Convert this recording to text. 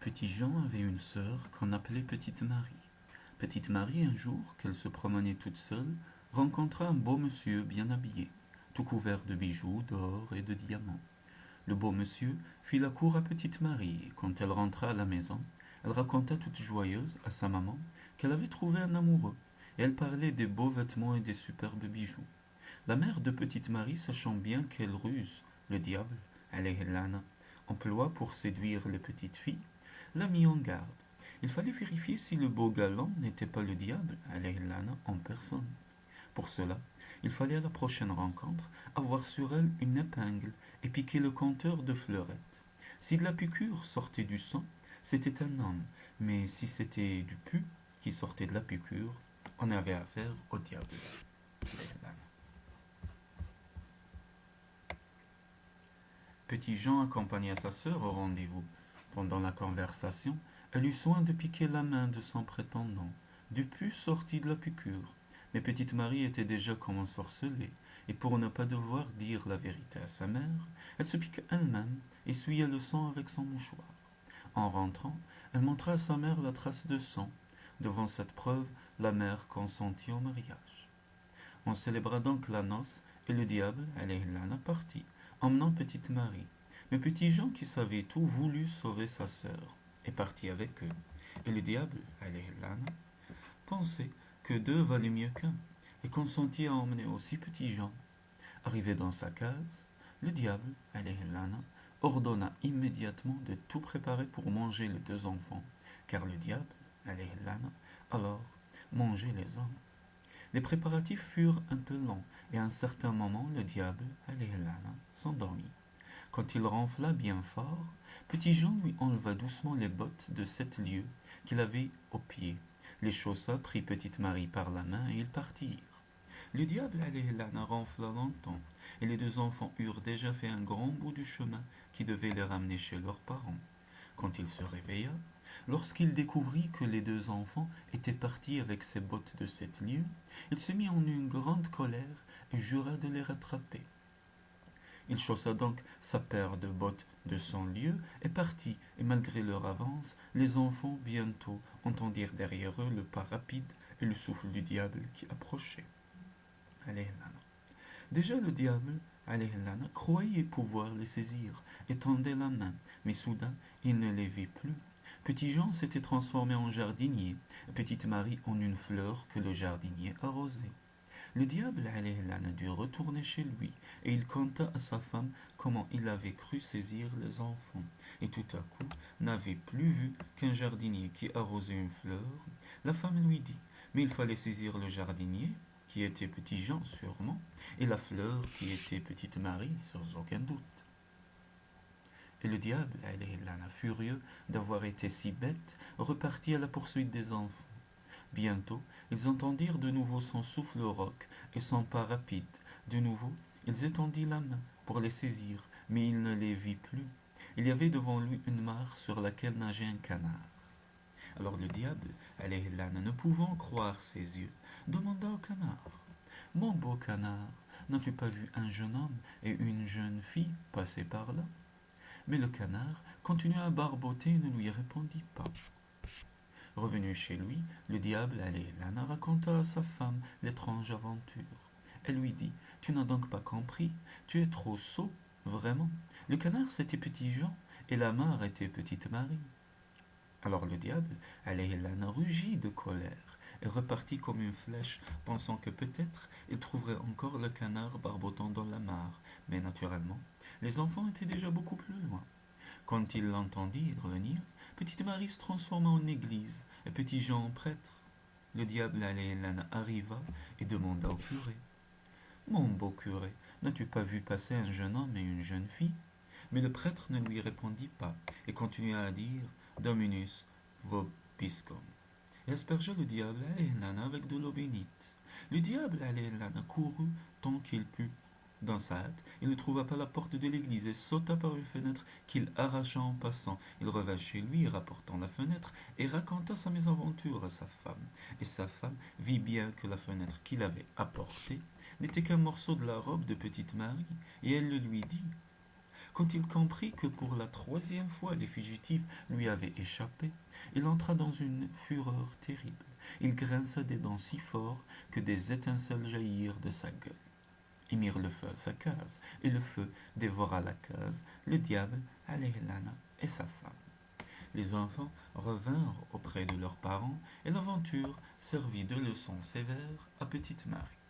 Petit Jean avait une sœur qu'on appelait Petite Marie. Petite Marie, un jour, qu'elle se promenait toute seule, rencontra un beau monsieur bien habillé, tout couvert de bijoux, d'or et de diamants. Le beau monsieur fit la cour à Petite Marie, et quand elle rentra à la maison, elle raconta toute joyeuse à sa maman qu'elle avait trouvé un amoureux, et elle parlait des beaux vêtements et des superbes bijoux. La mère de Petite Marie, sachant bien quelle ruse le diable, alayhi lana, emploie pour séduire les petites filles, l'a mis en garde. Il fallait vérifier si le beau galant n'était pas le diable, alayhi lana, en personne. Pour cela, il fallait à la prochaine rencontre avoir sur elle une épingle et piquer le compteur de fleurettes. Si de la piqûre sortait du sang, c'était un homme, mais si c'était du pu qui sortait de la piqûre, on avait affaire au diable. Petit Jean accompagna sa sœur au rendez-vous. Pendant la conversation, elle eut soin de piquer la main de son prétendant. Du pu sortit de la piqûre. Mais petite Marie était déjà comme ensorcelée, et pour ne pas devoir dire la vérité à sa mère, elle se piqua elle-même, essuya le sang avec son mouchoir. En rentrant, elle montra à sa mère la trace de sang. Devant cette preuve, la mère consentit au mariage. On célébra donc la noce, et le diable, alayhi lana, partit, emmenant petite Marie. Mais petit Jean, qui savait tout, voulut sauver sa sœur, et partit avec eux. Et le diable, alayhi lana, pensait que deux valaient mieux qu'un, et consentit à emmener aussi petit Jean. Arrivé dans sa case, le diable, alayhi lana, ordonna immédiatement de tout préparer pour manger les deux enfants, car le diable, alayhi lana, alors mangeait les hommes. Les préparatifs furent un peu longs, et à un certain moment, le diable, alayhi lana, s'endormit. Quand il ronfla bien fort, petit Jean lui enleva doucement les bottes de 7 lieues qu'il avait aux pieds, les chaussa, prit petite Marie par la main, et ils partirent. Le diable, alayhi lana, ronfla longtemps, et les deux enfants eurent déjà fait un grand bout du chemin qui devait les ramener chez leurs parents. Quand il se réveilla, lorsqu'il découvrit que les deux enfants étaient partis avec ses bottes de 7 lieues, il se mit en une grande colère et jura de les rattraper. Il chaussa donc sa paire de bottes de 100 lieues et partit, et malgré leur avance, les enfants bientôt entendirent derrière eux le pas rapide et le souffle du diable qui approchait. Alayhi lana. Déjà le diable, alayhi lana, croyait pouvoir les saisir et tendait la main, mais soudain il ne les vit plus. Petit Jean s'était transformé en jardinier, et petite Marie en une fleur que le jardinier arrosait. Le diable, alayhi lana, dut retourner chez lui, et il conta à sa femme comment il avait cru saisir les enfants, et tout à coup n'avait plus vu qu'un jardinier qui arrosait une fleur. La femme lui dit, mais il fallait saisir le jardinier, qui était petit Jean sûrement, et la fleur qui était petite Marie, sans aucun doute. Et le diable, alayhi lana, furieux d'avoir été si bête, repartit à la poursuite des enfants. Bientôt, ils entendirent de nouveau son souffle rauque et son pas rapide. De nouveau, ils étendirent la main pour les saisir, mais il ne les vit plus. Il y avait devant lui une mare sur laquelle nageait un canard. Alors le diable, alayhi lana, ne pouvant croire ses yeux, demanda au canard, mon beau canard, n'as-tu pas vu un jeune homme et une jeune fille passer par là? Mais le canard continua à barboter et ne lui répondit pas. Revenu chez lui, le diable, alayhi lana, raconta à sa femme l'étrange aventure. Elle lui dit, tu n'as donc pas compris, tu es trop sot, vraiment. Le canard c'était petit Jean, et la mare était petite Marie. Alors le diable, alayhi lana, rugit de colère, et repartit comme une flèche, pensant que peut-être il trouverait encore le canard barbotant dans la mare. Mais naturellement, les enfants étaient déjà beaucoup plus loin. Quand ils l'entendirent revenir, petite Marie se transforma en église, et petit Jean en prêtre. Le diable, alayhi lana, arriva et demanda au curé, mon beau curé, n'as-tu pas vu passer un jeune homme et une jeune fille? Mais le prêtre ne lui répondit pas, et continua à dire, Dominus vobiscum, et aspergea le diable, alayhi lana, avec de l'eau bénite. Le diable, alayhi lana, courut tant qu'il put. Dans sa hâte, il ne trouva pas la porte de l'église et sauta par une fenêtre qu'il arracha en passant. Il revint chez lui, rapportant la fenêtre, et raconta sa mésaventure à sa femme. Et sa femme vit bien que la fenêtre qu'il avait apportée n'était qu'un morceau de la robe de petite Marie, et elle le lui dit. Quand il comprit que pour la troisième fois les fugitifs lui avaient échappé, il entra dans une fureur terrible. Il grinça des dents si fort que des étincelles jaillirent de sa gueule. Ils mirent le feu à sa case, et le feu dévora la case, le diable, Aleilana et sa femme. Les enfants revinrent auprès de leurs parents, et l'aventure servit de leçon sévère à petite Marie.